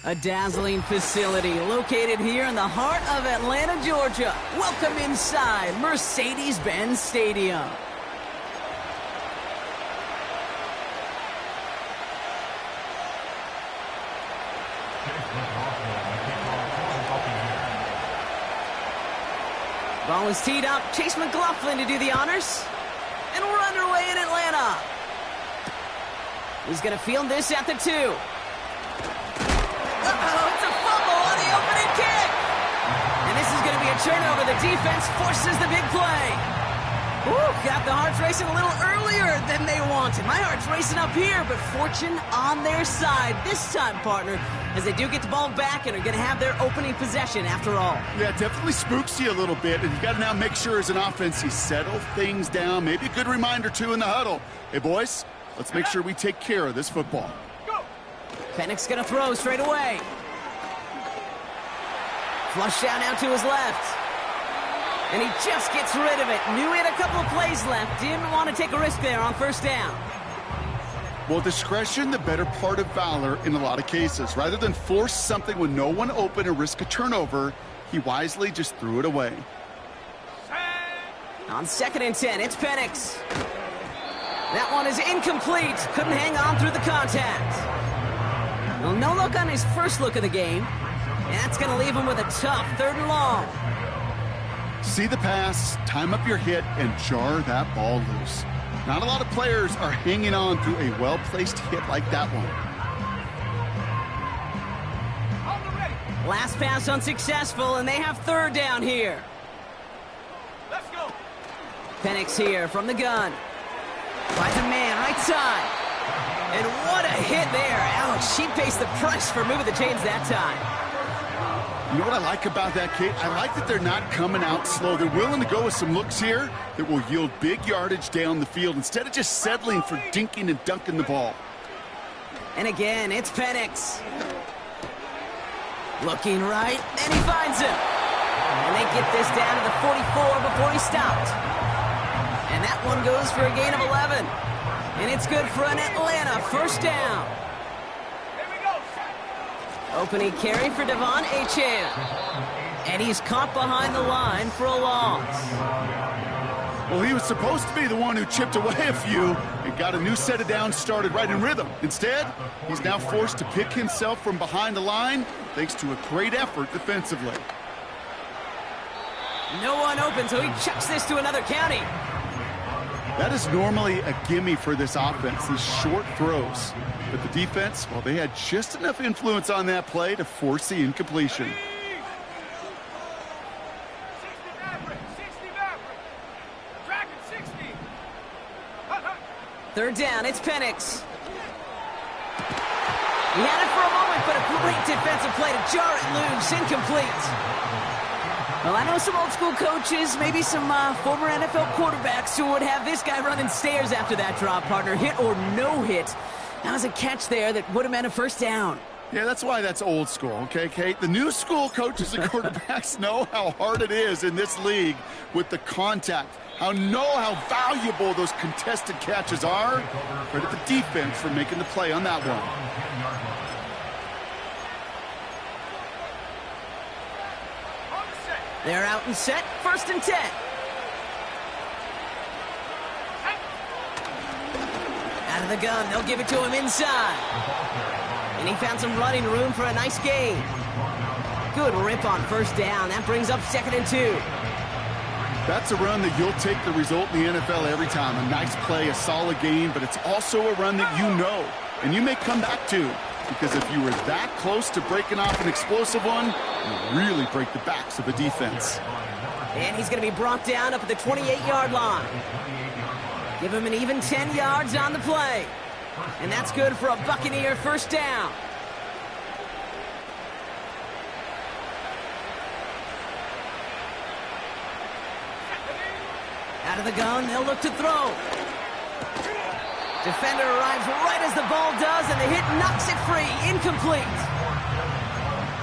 A dazzling facility located here in the heart of Atlanta, Georgia. Welcome inside Mercedes-Benz Stadium. Ball is teed up. Chase McLaughlin to do the honors. And we're underway in Atlanta. He's going to field this at the 2. Uh-oh, it's a fumble on the opening kick. And this is going to be a turnover. The defense forces the big play. Ooh, got the hearts racing a little earlier than they wanted. My heart's racing up here, but fortune on their side this time, partner, as they do get the ball back and are going to have their opening possession after all. Yeah, it definitely spooks you a little bit, and you got to now make sure as an offense you settle things down. Maybe a good reminder, too, in the huddle. Hey, boys, let's make sure we take care of this football. Penix going to throw straight away. Flush down now to his left. And he just gets rid of it. Knew he had a couple of plays left. Didn't want to take a risk there on first down. Well, discretion, the better part of valor in a lot of cases. Rather than force something with no one open and risk a turnover, he wisely just threw it away. On 2nd and 10, it's Penix. That one is incomplete. Couldn't hang on through the contact. Well, no look on his first look of the game. And that's going to leave him with a tough 3rd and long. See the pass, time up your hit, and jar that ball loose. Not a lot of players are hanging on through a well-placed hit like that one. Last pass unsuccessful, and they have 3rd down here. Let's go. Penix here from the gun. Finds a man, right side. And what a hit there. Alex, she faced the price for moving the chains that time. You know what I like about that, Kate? I like that they're not coming out slow. They're willing to go with some looks here that will yield big yardage down the field instead of just settling for dinking and dunking the ball. And again, it's Penix. Looking right, and he finds him. And they get this down to the 44 before he stopped. And that one goes for a gain of 11. And it's good for an Atlanta 1st down. Opening carry for Devon Achane. And he's caught behind the line for a loss. Well, he was supposed to be the one who chipped away a few and got a new set of downs started right in rhythm. Instead, he's now forced to pick himself from behind the line thanks to a great effort defensively. No one open, so he chucks this to another county. That is normally a gimme for this offense, these short throws. But the defense, well, they had just enough influence on that play to force the incompletion. 60 Maverick. Dragon 60. 3rd down, it's Penix. He had it for a moment, but a great defensive play to jar it loose, incomplete. Well, I know some old school coaches, maybe some former NFL quarterbacks who would have this guy running stairs after that drop, partner. Hit or no hit. That was a catch there that would have meant a 1st down. Yeah, that's why that's old school, okay, Kate? The new school coaches and quarterbacks know how hard it is in this league with the contact. How valuable those contested catches are. Credit the defense for making the play on that one. They're out and set, 1st and 10. Out of the gun, they'll give it to him inside. And he found some running room for a nice gain. Good rip on 1st down. That brings up 2nd and 2. That's a run that you'll take the result in the NFL every time. A nice play, a solid gain, but it's also a run that you know and you may come back to. Because if you were that close to breaking off an explosive one, you really break the backs of a defense. And he's going to be brought down up at the 28-yard line. Give him an even 10 yards on the play. And that's good for a Buccaneer 1st down. Out of the gun, they'll look to throw. Defender arrives right as the ball does, and the hit knocks it free. Incomplete.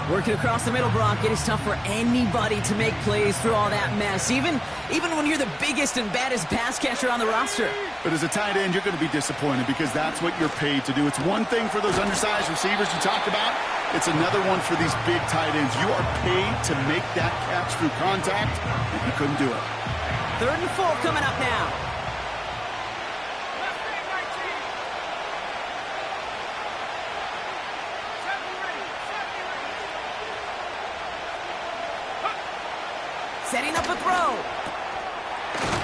Working across the middle, Brock. It is tough for anybody to make plays through all that mess, even when you're the biggest and baddest pass catcher on the roster. But as a tight end, you're going to be disappointed because that's what you're paid to do. It's one thing for those undersized receivers you talked about. It's another one for these big tight ends. You are paid to make that catch through contact, and you couldn't do it. 3rd and 4 coming up now. Setting up a throw.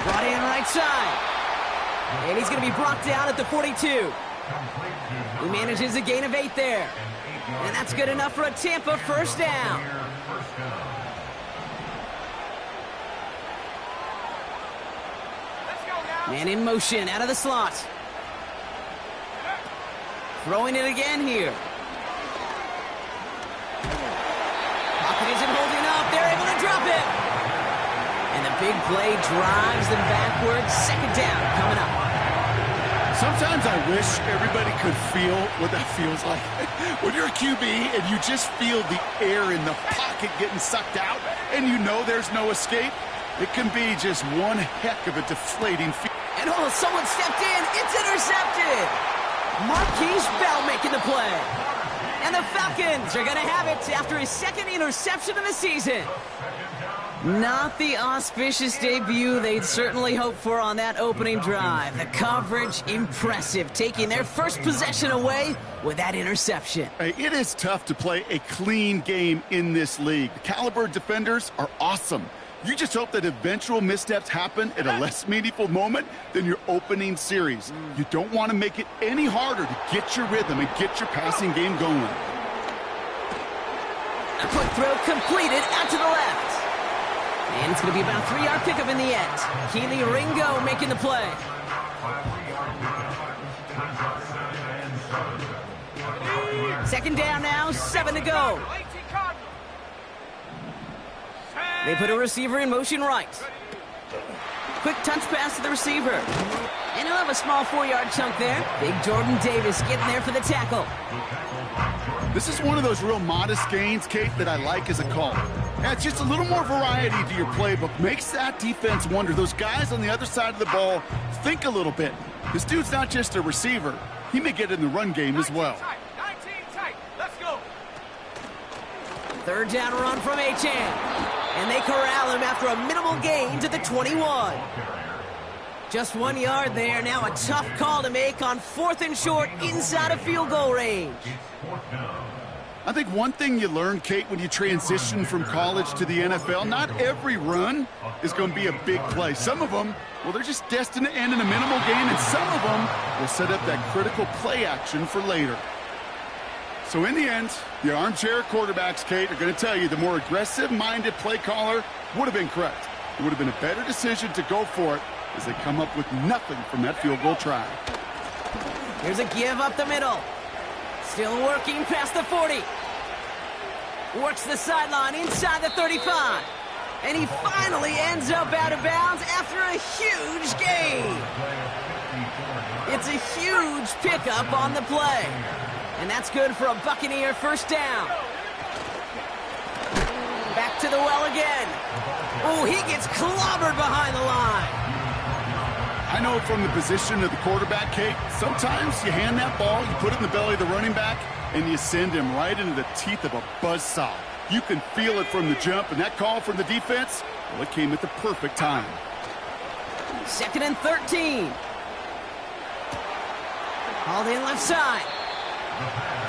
Brought in right side. And he's going to be brought down at the 42. He manages a gain of 8 there. And that's good enough for a Tampa first down. Man in motion out of the slot. Throwing it again here. Pocket isn't holding up. They're able to drop it. And the big play drives them backwards. 2nd down coming up. Sometimes I wish everybody could feel what that feels like. When you're a QB and you just feel the air in the pocket getting sucked out and you know there's no escape, it can be just one heck of a deflating feeling. And someone stepped in. It's intercepted. Marquise Bell making the play. And the Falcons are going to have it after his 2nd interception of the season. Not the auspicious debut they'd certainly hoped for on that opening drive. The coverage, impressive, taking their first possession away with that interception. Hey, it is tough to play a clean game in this league. The caliber of defenders are awesome. You just hope that eventual missteps happen at a less meaningful moment than your opening series. You don't want to make it any harder to get your rhythm and get your passing game going. A quick throw completed out to the left. And it's going to be about a 3-yard pickup in the end. Keely Ringo making the play. Second down now, 7 to go. They put a receiver in motion right. Quick touch pass to the receiver. And he'll have a small 4-yard chunk there. Big Jordan Davis getting there for the tackle. This is one of those real modest gains, Kate, that I like as a call. Adds just a little more variety to your playbook. Makes that defense wonder. Those guys on the other side of the ball think a little bit. This dude's not just a receiver. He may get in the run game as well. 19 tight. Let's go. 3rd down run from Achane. And they corral him after a minimal gain to the 21. Just 1 yard there. Now a tough call to make on 4th and short inside of field goal range. I think one thing you learn, Kate, when you transition from college to the NFL, not every run is going to be a big play. Some of them, well, they're just destined to end in a minimal gain, and some of them will set up that critical play action for later. So in the end, the armchair quarterbacks, Kate, are going to tell you the more aggressive-minded play caller would have been correct. It would have been a better decision to go for it as they come up with nothing from that field goal try. Here's a give up the middle. Still working past the 40. Works the sideline inside the 35. And he finally ends up out of bounds after a huge gain. It's a huge pickup on the play. And that's good for a Buccaneer first down. Back to the well again. Oh, he gets clobbered behind the line. I know from the position of the quarterback, Kate, sometimes you hand that ball, you put it in the belly of the running back, and you send him right into the teeth of a buzzsaw. You can feel it from the jump, and that call from the defense, well, it came at the perfect time. 2nd and 13. Hauled in left side.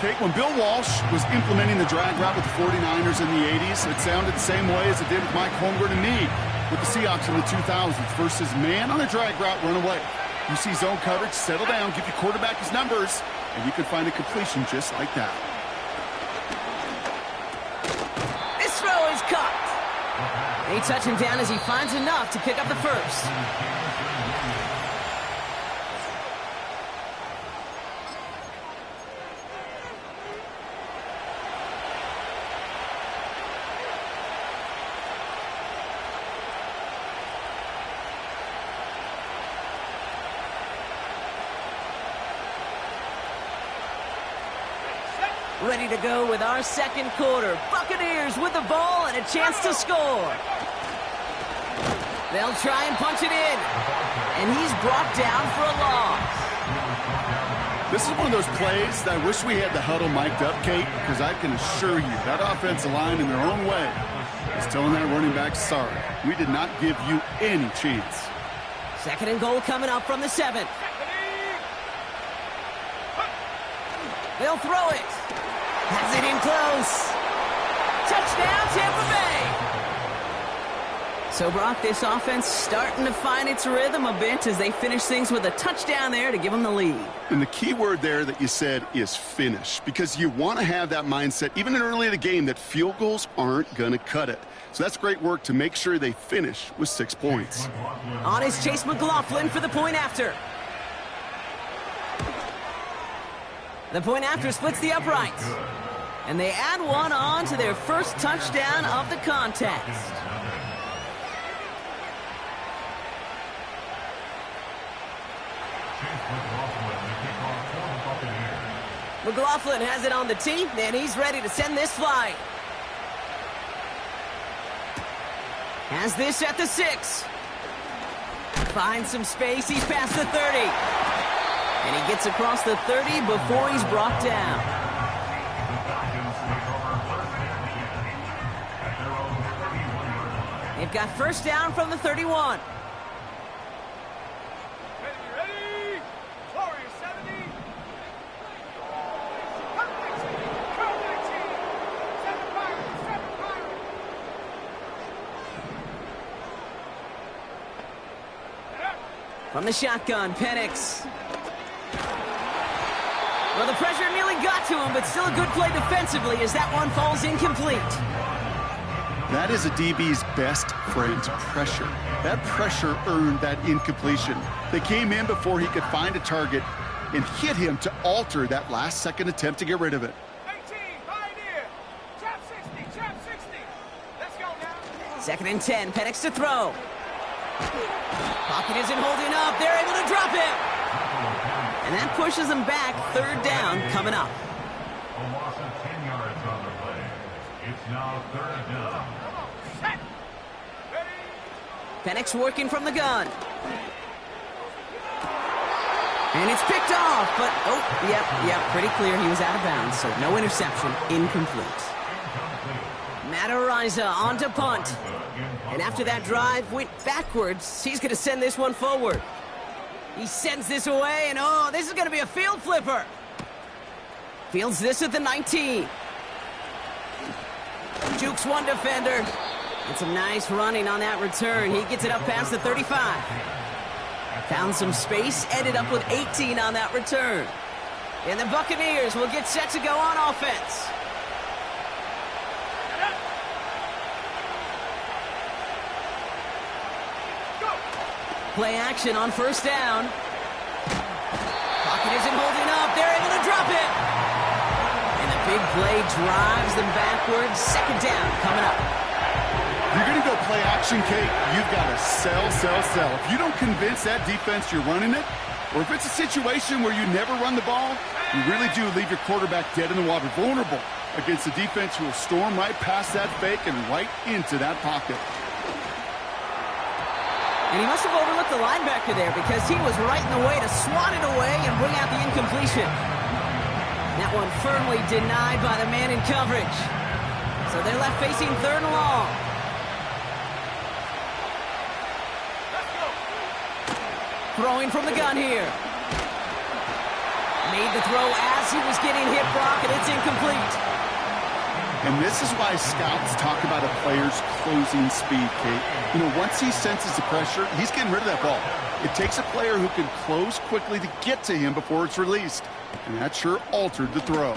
Kate, when Bill Walsh was implementing the drag route with the 49ers in the 80s, it sounded the same way as it did with Mike Holmgren and me with the Seahawks in the 2000s versus man on a drag route, run away. You see zone coverage, settle down, give your quarterback his numbers, and you can find a completion just like that. This throw is caught. They touch him down as he finds enough to pick up the first. Ready to go with our second quarter. Buccaneers with the ball and a chance to score. They'll try and punch it in. And he's brought down for a loss. This is one of those plays that I wish we had the huddle mic'd up, Kate, because I can assure you that offensive line in their own way is telling that running back, sorry, we did not give you any chance. Second and goal coming up from the 7. They'll throw it. Has it in close. Touchdown, Tampa Bay. So, Brock, this offense starting to find its rhythm a bit as they finish things with a touchdown there to give them the lead. And the key word there that you said is finish, because you want to have that mindset, even in early in the game, that field goals aren't going to cut it. So that's great work to make sure they finish with 6 points. On is Chase McLaughlin for the point after. The point after splits the uprights. And they add one on to their first touchdown of the contest. McLaughlin has it on the tee, and he's ready to send this flying. Has this at the 6. Finds some space, he's past the 30. And he gets across the 30 before he's brought down. They've got first down from the 31. From the shotgun, Penix. Well, the pressure nearly got to him, but still a good play defensively as that one falls incomplete. That is a DB's best friend, pressure. That pressure earned that incompletion. They came in before he could find a target and hit him to alter that last-second attempt to get rid of it. 18, Pioneer. Trap 60, trap 60. Let's go now. Second and 10, Penix to throw. Pocket isn't holding up. They're able to drop him. And that pushes them back. Third down coming up. A loss of 10 yards on the play. It's now third down. Set. Ready. Penix working from the gun. And it's picked off, but, yep, pretty clear he was out of bounds, so no interception, incomplete. Matt Araiza on to punt. And after that drive went backwards, he's going to send this one forward. He sends this away, and this is going to be a field flipper. Fields this at the 19. Jukes one defender. And some nice running on that return. He gets it up past the 35. Found some space, ended up with 18 on that return. And the Buccaneers will get set to go on offense. Play action on first down. Pocket isn't holding up. They're able to drop it. And the big play drives them backwards. Second down coming up. If you're going to go play action, Kate, you've got to sell. If you don't convince that defense you're running it, or if it's a situation where you never run the ball, you really do leave your quarterback dead in the water, vulnerable against a defense who will storm right past that fake and right into that pocket. And he must have overlooked the linebacker there because he was right in the way to swat it away and bring out the incompletion. That one firmly denied by the man in coverage. So they're left facing third and long. Throwing from the gun here. Made the throw as he was getting hit, Brock, and it's incomplete. And this is why scouts talk about a player's closing speed, Kate. You know, once he senses the pressure, he's getting rid of that ball. It takes a player who can close quickly to get to him before it's released. And that sure altered the throw.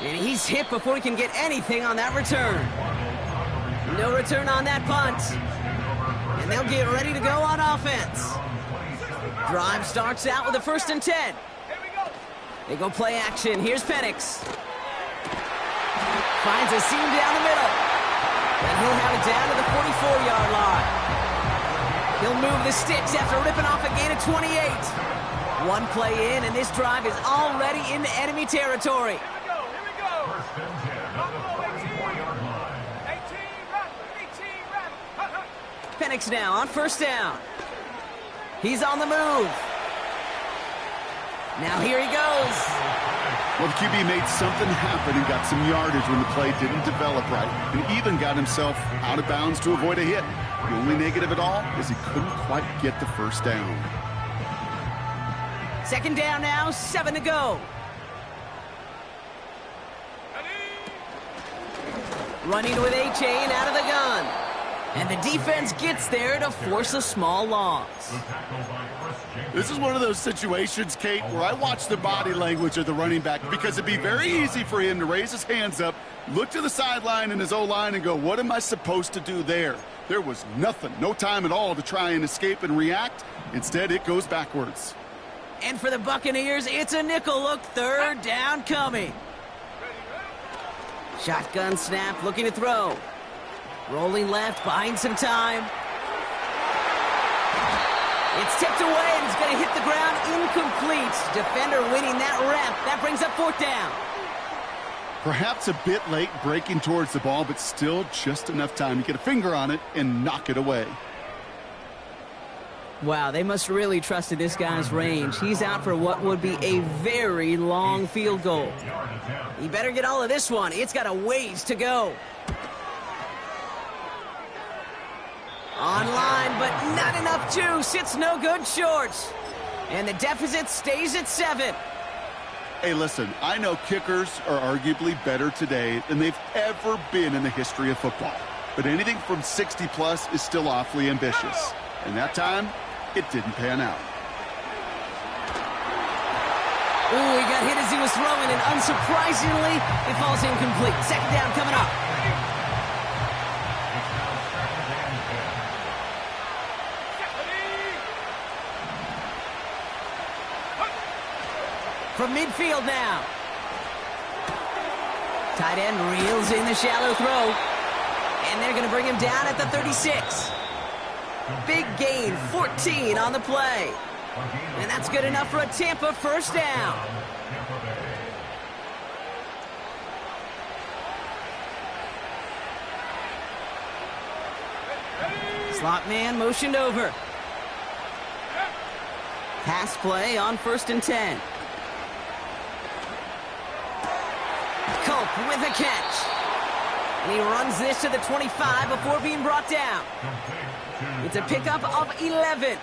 And he's hit before he can get anything on that return. No return on that punt. And they'll get ready to go on offense. Drive starts out with a 1st and 10. Here we go. They go play action. Here's Penix. Finds a seam down the middle. And he'll have it down to the 44-yard line. He'll move the sticks after ripping off a gain of 28. One play in, and this drive is already into enemy territory. Here we go. Penix now on first down. He's on the move. Now here he goes. Well, the QB made something happen and got some yardage when the play didn't develop right, and even got himself out of bounds to avoid a hit. The only negative at all is he couldn't quite get the first down. Second down now, 7 to go. Running with A-Chain out of the gun. And the defense gets there to force a small loss. This is one of those situations, Kate, where I watch the body language of the running back because it'd be very easy for him to raise his hands up, look to the sideline in his O-line and go, what am I supposed to do there? There was nothing, no time at all to try and escape and react. Instead, it goes backwards. And for the Buccaneers, it's a nickel look, third down coming. Shotgun snap, looking to throw. Rolling left, buying some time. It's tipped away, and it's going to hit the ground incomplete. Defender winning that rep. That brings up fourth down. Perhaps a bit late breaking towards the ball, but still just enough time to get a finger on it and knock it away. Wow, they must really trusted this guy's range. He's out for what would be a very long field goal. He better get all of this one. It's got a ways to go. Online, but not enough juice. It's no good short. And the deficit stays at 7. Hey, listen, I know kickers are arguably better today than they've ever been in the history of football. But anything from 60-plus is still awfully ambitious. And that time, it didn't pan out. Ooh, he got hit as he was throwing, and unsurprisingly, it falls incomplete. Second down coming up. From midfield now. Tight end reels in the shallow throw. And they're going to bring him down at the 36. Big gain, 14 on the play. And that's good enough for a Tampa first down. Slot man motioned over. Pass play on 1st and 10. Culp with a catch. And he runs this to the 25 before being brought down. It's a pickup of 11.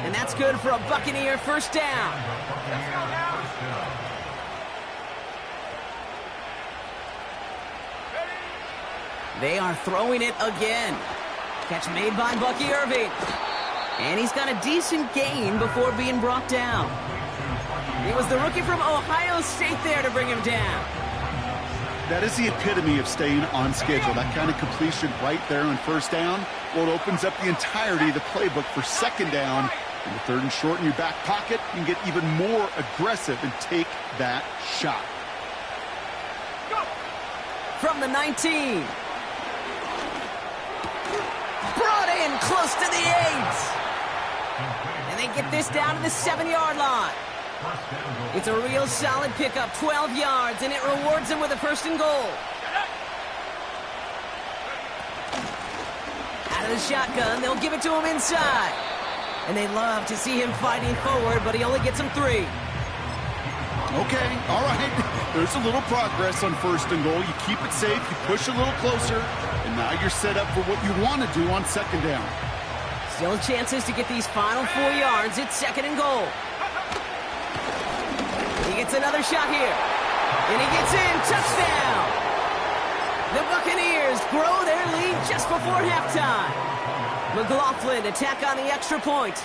And that's good for a Buccaneer first down. They are throwing it again. Catch made by Bucky Irving. And he's got a decent gain before being brought down. It was the rookie from Ohio State there to bring him down. That is the epitome of staying on schedule. That kind of completion right there on first down. Well, it opens up the entirety of the playbook for second down. In the 3rd and short in your back pocket, you can get even more aggressive and take that shot. From the 19. Brought in close to the 8. And they get this down to the 7-yard line. It's a real solid pickup, 12 yards, and it rewards him with a 1st and goal. Out of the shotgun, they'll give it to him inside. And they love to see him fighting forward, but he only gets him 3. Okay, all right. There's a little progress on 1st and goal. You keep it safe, you push a little closer, and now you're set up for what you want to do on 2nd down. Still chances to get these final 4 yards. It's 2nd and goal. He gets another shot here. And he gets in. Touchdown! The Buccaneers grow their lead just before halftime. McLaughlin attack on the extra point.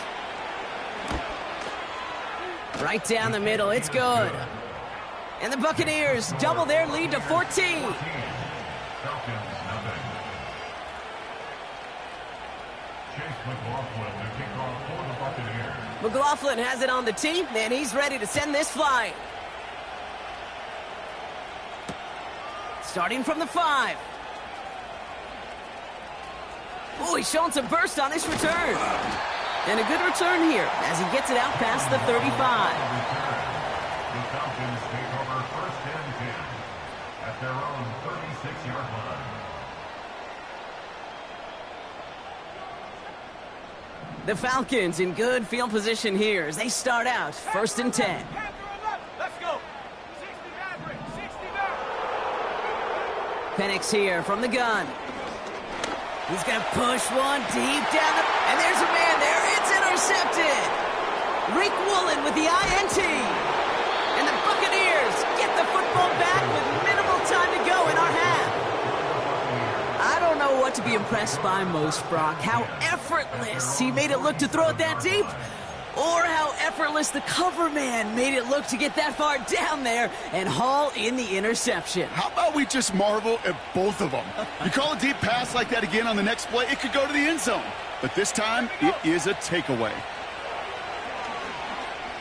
Right down the middle. It's good. And the Buccaneers double their lead to 14. McLaughlin has it on the tee, and he's ready to send this flying. Starting from the 5. Oh, he's showing some burst on this return. And a good return here as he gets it out past the 35. The Falcons take over 1st and 10 at their own 36-yard line. The Falcons in good field position here as they start out 1st and 10. Let's go. 60 Maverick, 60 Maverick. Penix here from the gun. He's going to push one deep down the... And there's a man there. It's intercepted. Rick Woolen with the INT. And the Buccaneers get the football back with minimal time to go in our half. I don't know what to be impressed by most, Brock. How effortless he made it look to throw it that deep, or how effortless the cover man made it look to get that far down there and haul in the interception. How about we just marvel at both of them? You call a deep pass like that again on the next play, it could go to the end zone. But this time, it is a takeaway.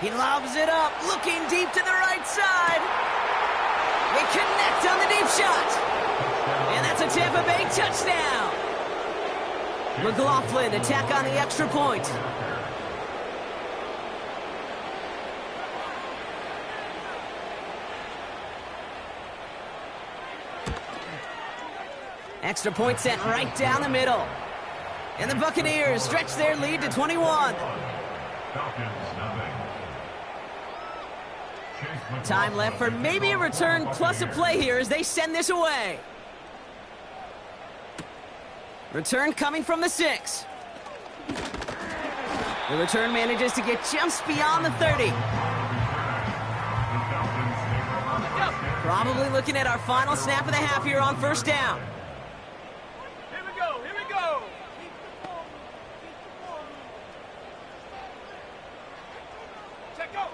He lobs it up, looking deep to the right side. They connect on the deep shot. And that's a Tampa Bay touchdown. McLaughlin attack on the extra point. Extra point sent right down the middle. And the Buccaneers stretch their lead to 21. Time left for maybe a return plus a play here as they send this away. Return coming from the 6. The return manages to get just beyond the 30. Probably looking at our final snap of the half here on 1st down. Here we go, here we go. Check go.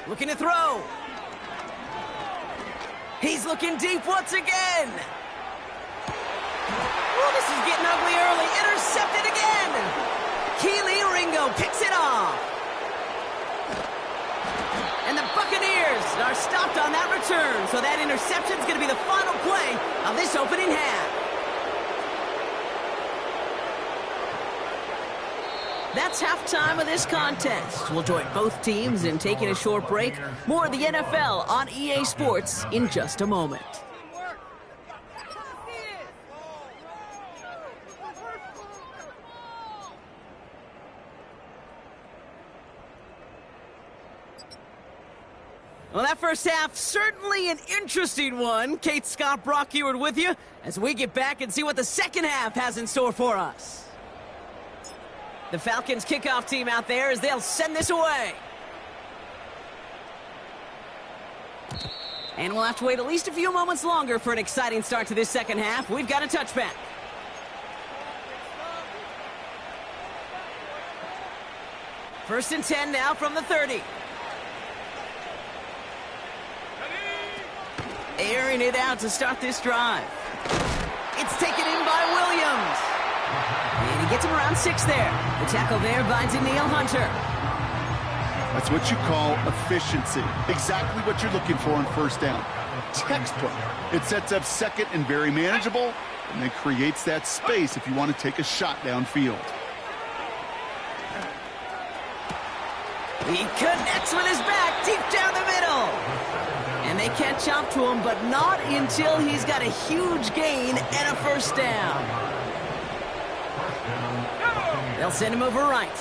Looking to throw. He's looking deep once again. Oh, this is getting ugly early. Intercepted again. Keely Ringo picks it off. And the Buccaneers are stopped on that return, so that interception is going to be the final play of this opening half. That's halftime of this contest. We'll join both teams in taking a short break. More of the NFL on EA Sports in just a moment. Well, that first half, certainly an interesting one. Kate Scott, Brock Eward with you as we get back and see what the second half has in store for us. The Falcons kickoff team out there as they'll send this away. And we'll have to wait at least a few moments longer for an exciting start to this second half. We've got a touchback. First and 10 now from the 30. Airing it out to start this drive. It's taken in by Williams. And he gets him around 6 there. The tackle there by Danielle Hunter. That's what you call efficiency. Exactly what you're looking for on 1st down. Textbook. It sets up second and very manageable, and then creates that space if you want to take a shot downfield. He connects with his back deep down the middle. And they catch up to him, but not until he's got a huge gain and a 1st down. They'll send him over right.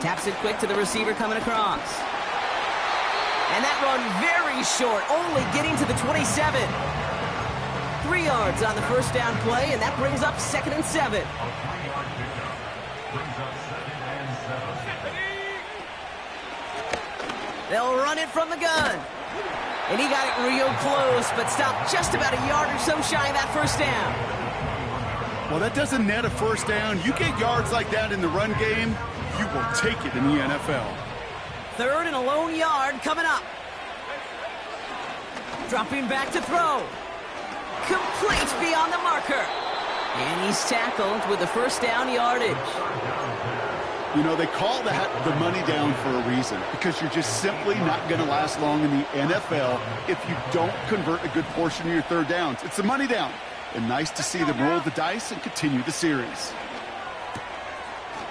Taps it quick to the receiver coming across. And that run very short, only getting to the 27. 3 yards on the 1st down play, and that brings up 2nd and 7. They'll run it from the gun. And he got it real close, but stopped just about a yard or so shy of that 1st down. Well, that doesn't net a 1st down. You get yards like that in the run game, you will take it in the NFL. 3rd and a lone yard coming up. Dropping back to throw. Complete beyond the marker. And he's tackled with the 1st down yardage. You know, they call that the money down for a reason, because you're just simply not going to last long in the NFL if you don't convert a good portion of your 3rd downs. It's the money down. And nice to see them roll the dice and continue the series.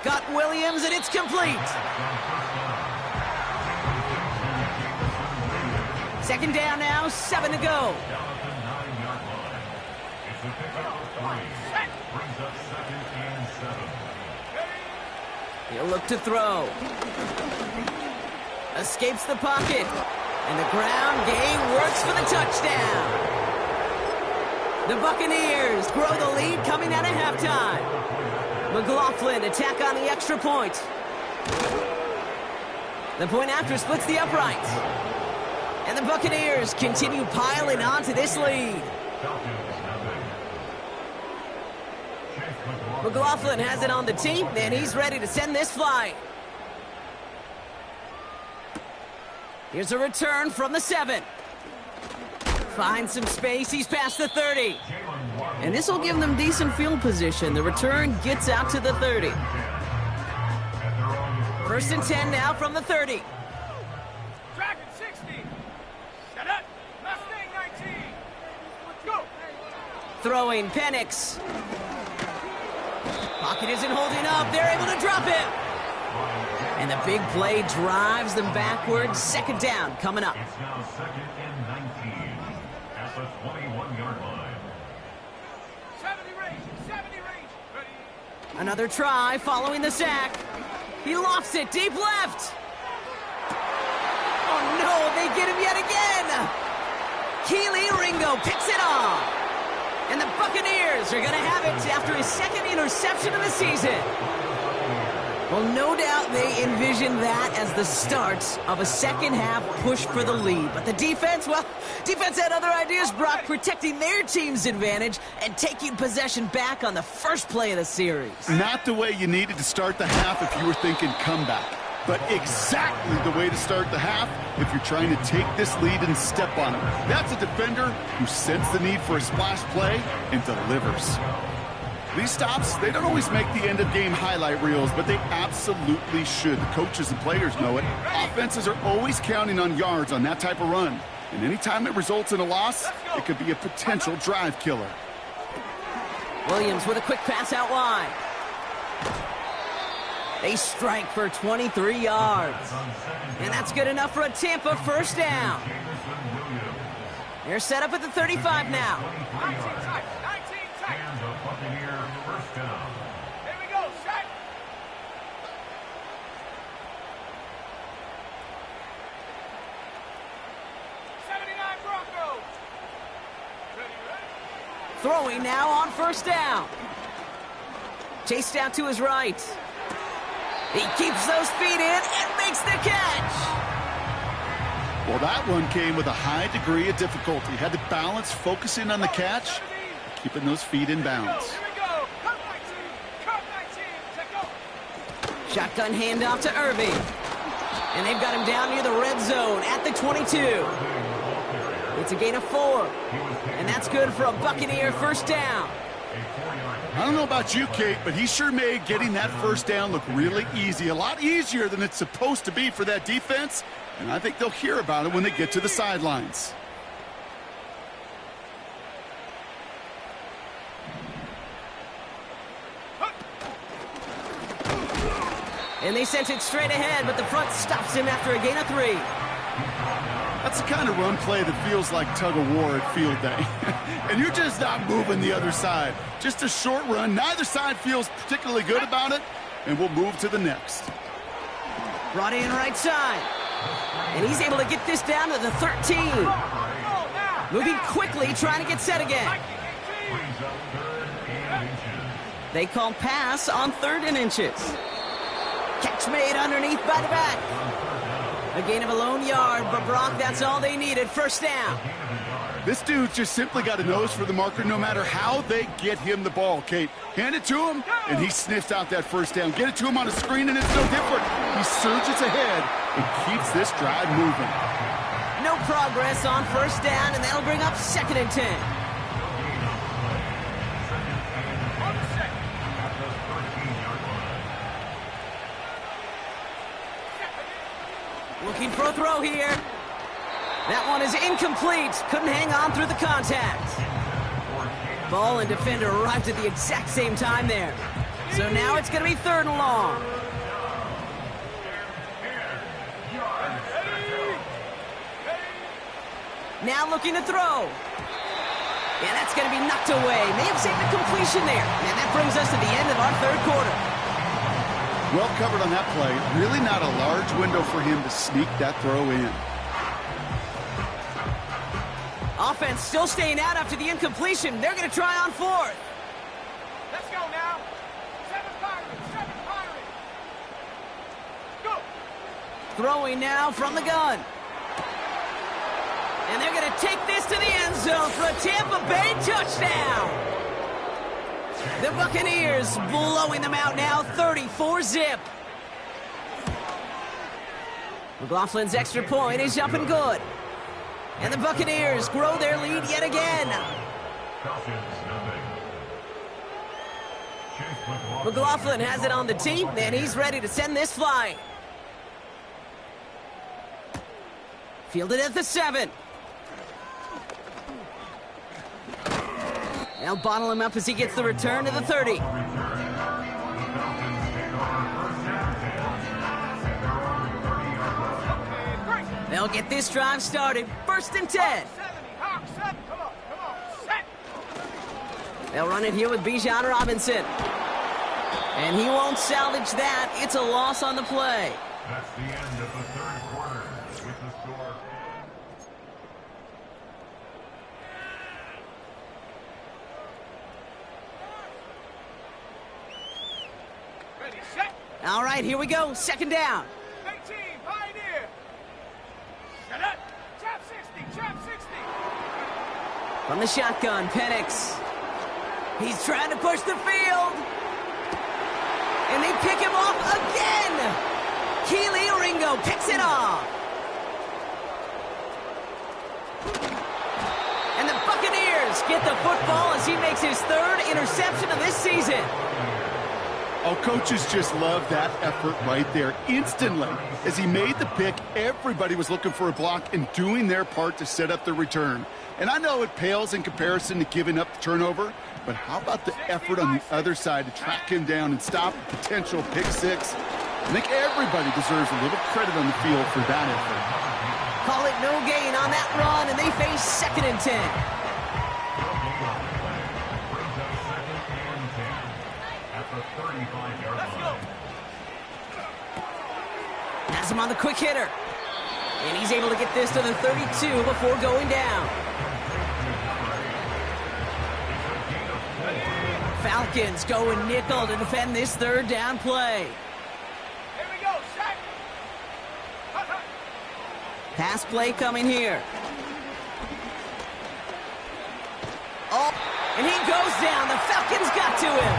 Got Williams, and it's complete. 2nd down now, 7 to go. He'll look to throw. Escapes the pocket. And the ground game works for the touchdown. The Buccaneers grow the lead coming out of halftime. McLaughlin attack on the extra point. The point after splits the upright. And the Buccaneers continue piling on to this lead. McLaughlin has it on the team, and he's ready to send this flight. Here's a return from the 7. Finds some space, he's past the 30. And this will give them decent field position. The return gets out to the 30. 1st and 10 now from the 30. Dragon 60. Shut up. Mustang 19. Let's go. Throwing Penix. Pocket isn't holding up. They're able to drop it. And the big play drives them backwards. 2nd down coming up. It's now 2nd and 19 at the 21-yard line. 70 range. 70 range. Ready. Another try following the sack. He lofts it deep left. Oh no, they get him yet again. Keely Ringo picks it off. And the Buccaneers are going to have it after his 2nd interception of the season. Well, no doubt they envisioned that as the start of a second-half push for the lead. But the defense, well, defense had other ideas, Brock, protecting their team's advantage and taking possession back on the first play of the series. Not the way you needed to start the half if you were thinking comeback, but exactly the way to start the half if you're trying to take this lead and step on it. That's a defender who senses the need for a splash play and delivers. These stops, they don't always make the end-of-game highlight reels, but they absolutely should. The coaches and players know it. Offenses are always counting on yards on that type of run. And anytime it results in a loss, it could be a potential drive killer. Williams with a quick pass out wide. They strike for 23 yards. And that's good enough for a Tampa 1st down. They're set up at the 35 now. 19 tight. 19 tight. And the Buccaneer 1st down. Here we go. Set. Broncos. Ready, ready. Throwing now on 1st down. Chased out to his right. He keeps those feet in and makes the catch. Well, that one came with a high degree of difficulty. Had to balance focusing on the catch, keeping those feet in bounds. Here we go. Cut 19. Cut 19. Take go. Shotgun handoff to Irving. And they've got him down near the red zone at the 22. It's a gain of 4. And that's good for a Buccaneer 1st down. I don't know about you, Kate, but he sure made getting that 1st down look really easy. A lot easier than it's supposed to be for that defense. And I think they'll hear about it when they get to the sidelines. And they sent it straight ahead, but the front stops him after a gain of 3. That's the kind of run play that feels like tug-of-war at field day. And you're just not moving the other side. Just a short run. Neither side feels particularly good about it, and we'll move to the next. Brought in right side. And he's able to get this down to the 13. Moving quickly, trying to get set again. They call pass on 3rd and inches. Catch made underneath by the back. A gain of a lone yard, but Brock, that's all they needed. 1st down. This dude's just simply got a nose for the marker no matter how they get him the ball, Kate. Hand it to him, and he sniffs out that 1st down. Get it to him on a screen, and it's no different. He surges ahead and keeps this drive moving. No progress on 1st down, and that'll bring up 2nd and 10. On the 2nd. Looking for a throw here. That one is incomplete. Couldn't hang on through the contact. Ball and defender arrived at the exact same time there. So now it's going to be 3rd and long. Now looking to throw. And that's going to be knocked away. May have saved a completion there. And that brings us to the end of our 3rd quarter. Well covered on that play. Really not a large window for him to sneak that throw in. Offense still staying out after the incompletion. They're going to try on fourth. Let's go now. 7 Pirates, 7 Pirates. Go. Throwing now from the gun. And they're going to take this to the end zone for a Tampa Bay touchdown. The Buccaneers blowing them out now, 34-zip. McLaughlin's extra point is up and good. And the Buccaneers grow their lead yet again. McLaughlin has it on the tee, and he's ready to send this flying. Fielded at the 7. They'll bottle him up as he gets the return to the 30. They'll get this drive started. 1st and 10. They'll run it here with Bijan Robinson. And he won't salvage that. It's a loss on the play. That's the end of the 3rd quarter with the score. Ready, set. All right, here we go. 2nd down. 18, Pioneer. Set up. Trap 60, trap 60. From the shotgun, Penix. He's trying to push the field. And they pick him off again. Keely Ringo picks it off. And the Buccaneers get the football as he makes his 3rd interception of this season. Oh, coaches just love that effort right there. Instantly, as he made the pick, everybody was looking for a block and doing their part to set up the return. And I know it pales in comparison to giving up the turnover, but how about the effort on the other side to track him down and stop a potential pick 6? I think everybody deserves a little credit on the field for that effort. Call it no gain on that run, and they face 2nd and 10. Has him on the quick hitter. And he's able to get this to the 32 before going down. Falcons going nickel to defend this 3rd down play. Here we go, set. Pass play coming here. Oh, and he goes down. The Falcons got to him.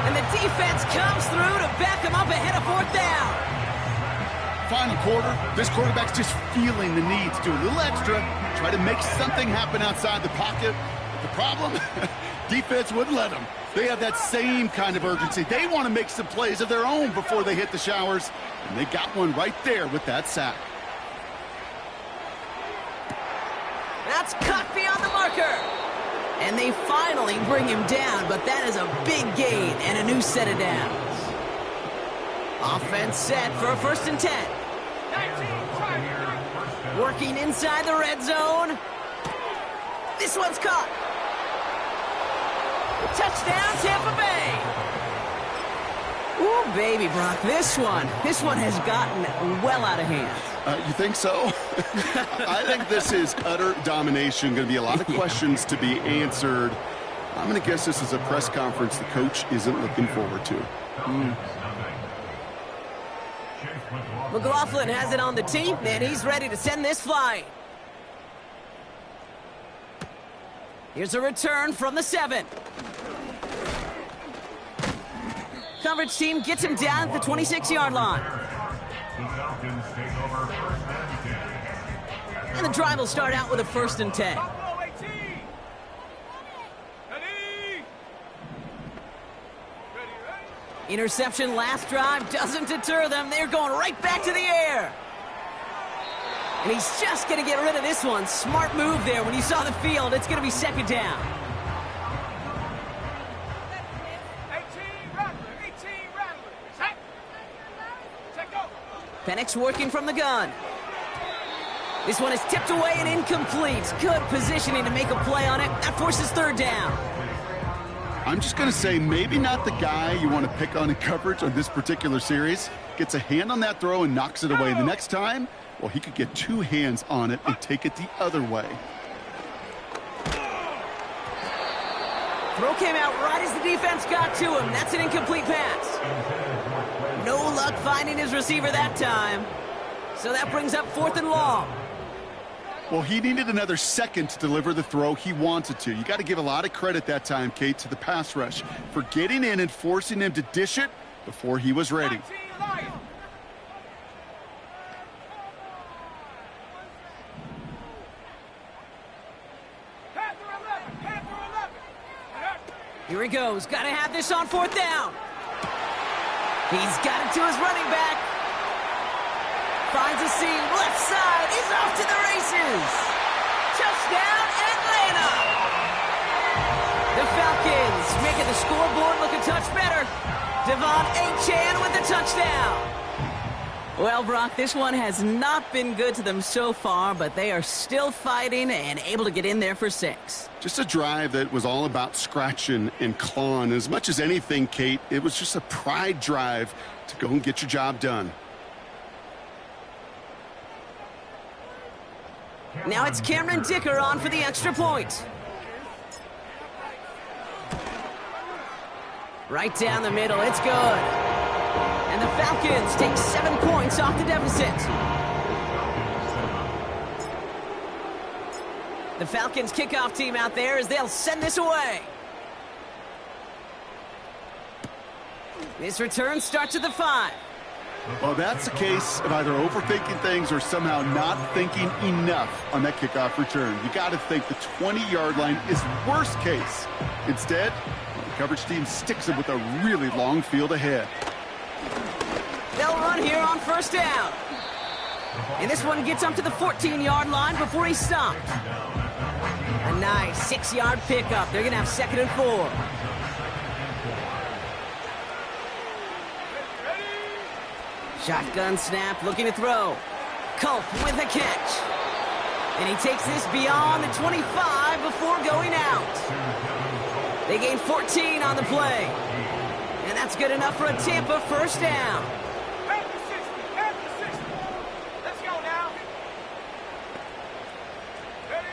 And the defense comes through to back him up ahead of 4th down. Final quarter, this quarterback's just feeling the need to do a little extra, try to make something happen outside the pocket. But the problem, defense wouldn't let them. They have that same kind of urgency. They want to make some plays of their own before they hit the showers, and they got one right there with that sack. That's cut beyond the marker. And they finally bring him down, but that is a big gain and a new set of downs. Offense set for a 1st and 10. 19, Working inside the red zone. This one's caught. Touchdown, Tampa Bay. Ooh, baby, Brock, this one has gotten well out of hand. You think so? I think this is utter domination. Going to be a lot of questions to be answered. I'm going to guess this is a press conference the coach isn't looking forward to. McLaughlin has it on the tee, and he's ready to send this flying. Here's a return from the 7. Coverage team gets him down at the 26-yard line. And the drive will start out with a 1st and 10. Interception last drive doesn't deter them. They're going right back to the air. And he's just going to get rid of this one. Smart move there. When you saw the field, it's going to be 2nd down. 18 Rattler. Set. Check go. Penix working from the gun. This one is tipped away and incomplete. Good positioning to make a play on it. That forces 3rd down. I'm just going to say maybe not the guy you want to pick on in coverage on this particular series. Gets a hand on that throw and knocks it away. The next time, well, he could get 2 hands on it and take it the other way. Throw came out right as the defense got to him. That's an incomplete pass. No luck finding his receiver that time. So that brings up 4th and long. Well, he needed another second to deliver the throw he wanted to. You got to give a lot of credit that time, Kate, to the pass rush for getting in and forcing him to dish it before he was ready. Here he goes. Got to have this on 4th down. He's got it to his running back. Finds a seam. Left side. He's off to the races. Touchdown, Atlanta. The Falcons making the scoreboard look a touch better. Devon Achane with the touchdown. Well, Brock, this one has not been good to them so far, but they are still fighting and able to get in there for 6. Just a drive that was all about scratching and clawing. As much as anything, Kate, it was just a pride drive to go and get your job done. Now it's Cameron Dicker on for the extra point. Right down the middle, it's good. And the Falcons take 7 points off the deficit. The Falcons kickoff team out there as they'll send this away. This return starts at the 5. Well, that's a case of either overthinking things or somehow not thinking enough on that kickoff return. You got to think the 20-yard line is worst case. Instead, the coverage team sticks him with a really long field ahead. They'll run here on 1st down. And this one gets up to the 14-yard line before he's stopped. A nice 6-yard pickup. They're going to have 2nd and 4. Shotgun snap, looking to throw. Culp with a catch. And he takes this beyond the 25 before going out. They gain 14 on the play. And that's good enough for a Tampa 1st down. After 60. Let's go now. Ready?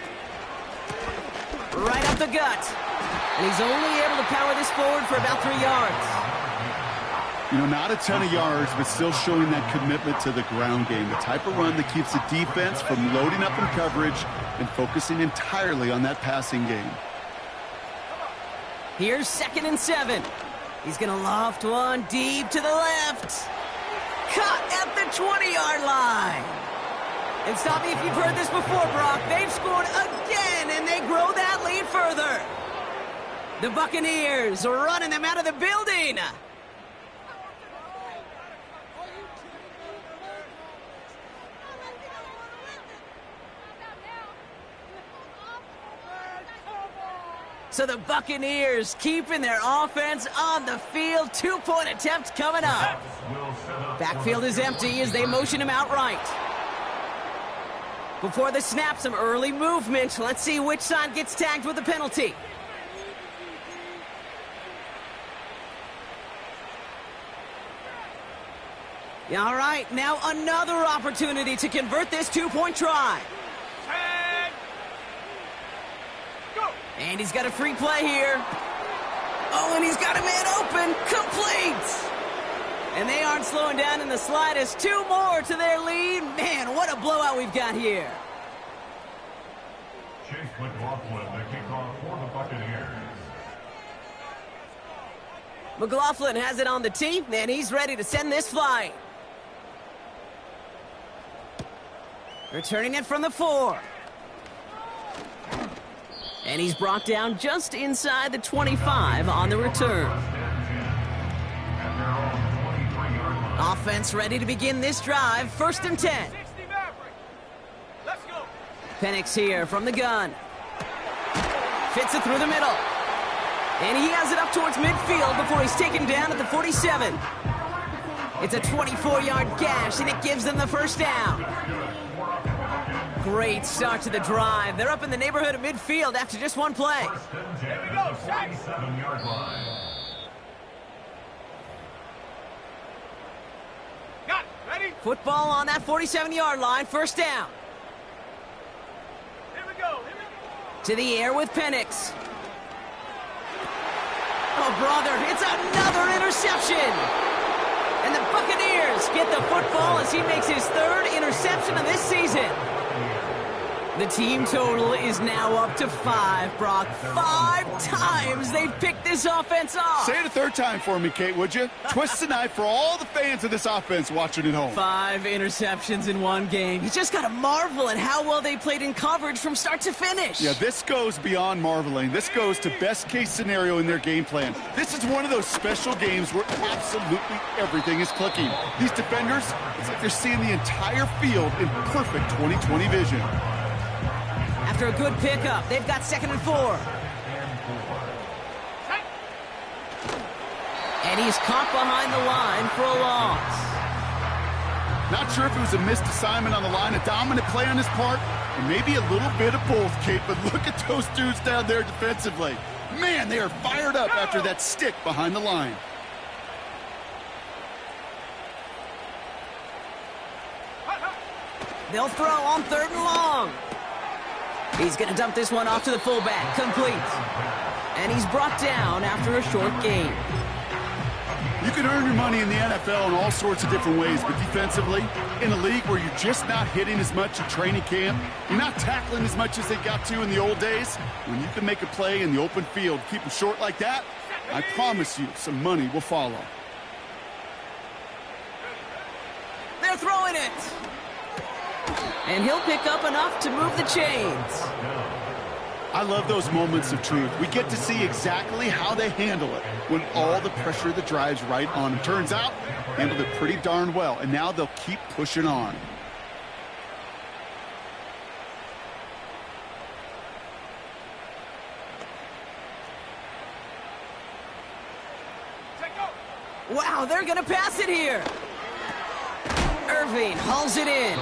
Right up the gut. And he's only able to power this forward for about 3 yards. You know, not a ton of yards, but still showing that commitment to the ground game. The type of run that keeps the defense from loading up in coverage and focusing entirely on that passing game. Here's 2nd and 7. He's going to loft one deep to the left. Caught at the 20-yard line. And stop me if you've heard this before, Brock. They've scored again, and they grow that lead further. The Buccaneers are running them out of the building. So the Buccaneers keeping their offense on the field. 2-point attempt coming up. Backfield is empty as they motion him outright. Before the snap, some early movement. Let's see which side gets tagged with the penalty. All right, now another opportunity to convert this 2-point try. And he's got a free play here. Oh, and he's got a man open. Complete. And they aren't slowing down in the slightest. 2 more to their lead. Man, what a blowout we've got here. Chase McLaughlin, the kickoff for the Buccaneers. McLaughlin has it on the tee, and he's ready to send this flying. Returning it from the 4. And he's brought down just inside the 25 on the return. Offense ready to begin this drive. 1st and 10. Let's go. Penix here from the gun. Fits it through the middle. And he has it up towards midfield before he's taken down at the 47. It's a 24-yard gash, and it gives them the 1st down. great start to the drive. They're up in the neighborhood of midfield after just one play. First and 10 at the 47-yard line. Got it. Ready? Football on that 47-yard line, first down. Here we go. Here we go. To the air with Penix. Oh, brother, it's another interception. And the Buccaneers get the football as he makes his third interception of this season. The team total is now up to 5, Brock. 5 times they've picked this offense off. Say it a third time for me, Kate, would you? Twist the knife for all the fans of this offense watching at home. 5 interceptions in one game. You just got to marvel at how well they played in coverage from start to finish. Yeah, this goes beyond marveling. This goes to best case scenario in their game plan. This is one of those special games where absolutely everything is clicking. These defenders, it's like they're seeing the entire field in perfect 20/20 vision. After a good pickup, they've got 2nd and 4. And he's caught behind the line for a loss. Not sure if it was a missed assignment on the line, a dominant play on his part, or maybe a little bit of both, Kate, but look at those dudes down there defensively. Man, they are fired up after that stick behind the line. They'll throw on 3rd and long. He's going to dump this one off to the fullback. Complete. And he's brought down after a short gain. You can earn your money in the NFL in all sorts of different ways, but defensively, in a league where you're just not hitting as much in training camp, you're not tackling as much as they got to in the old days, when you can make a play in the open field, keep them short like that, I promise you some money will follow. They're throwing it. And he'll pick up enough to move the chains. I love those moments of truth. We get to see exactly how they handle it when all the pressure of the drive's right on them. Turns out, handled it pretty darn well, and now they'll keep pushing on. Wow, they're going to pass it here. Irving hauls it in.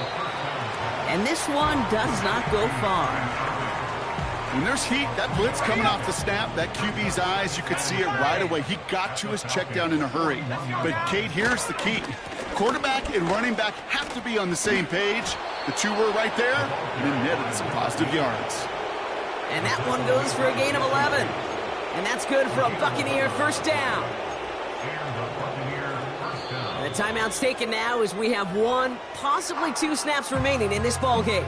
And this one does not go far. When there's heat, that blitz coming off the snap, that QB's eyes, you could see it right away. He got to his check down in a hurry. But, Kate, here's the key. Quarterback and running back have to be on the same page. The two were right there, and it netted some positive yards. And that one goes for a gain of 11. And that's good for a Buccaneer first down. The timeout's taken now as we have 1, possibly 2 snaps remaining in this ball game.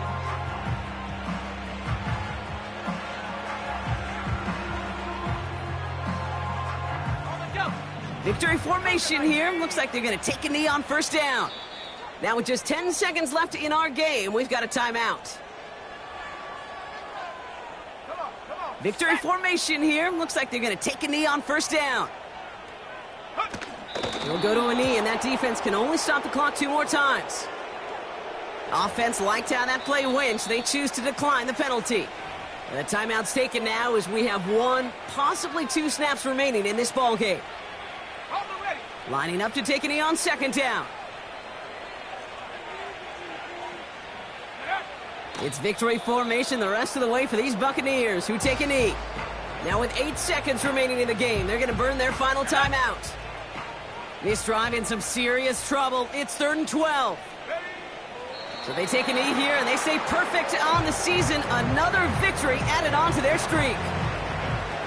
Victory formation here. Looks like they're going to take a knee on first down. Now with just 10 seconds left in our game, we've got a timeout. Victory formation here. Looks like they're going to take a knee on first down. He'll go to a knee, and that defense can only stop the clock 2 more times. Offense liked how that play went, so they choose to decline the penalty. The timeout's taken now as we have 1, possibly 2 snaps remaining in this ball game. Lining up to take a knee on second down. It's victory formation the rest of the way for these Buccaneers who take a knee. Now with 8 seconds remaining in the game, they're going to burn their final timeout. This drive in some serious trouble. It's 3rd and 12. So they take a knee here, and they stay perfect on the season. Another victory added on to their streak.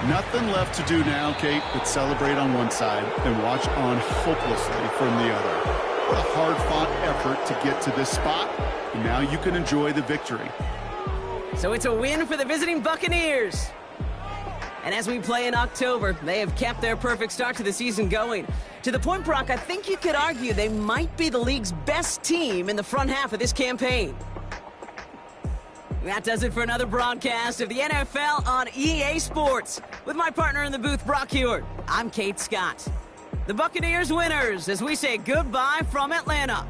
Nothing left to do now, Kate, but celebrate on one side and watch on hopelessly from the other. What a hard-fought effort to get to this spot, and now you can enjoy the victory. So it's a win for the visiting Buccaneers. And as we play in October, they have kept their perfect start to the season going. To the point, Brock, I think you could argue they might be the league's best team in the front half of this campaign. That does it for another broadcast of the NFL on EA Sports. With my partner in the booth, Brock Hewitt, I'm Kate Scott. The Buccaneers winners as we say goodbye from Atlanta.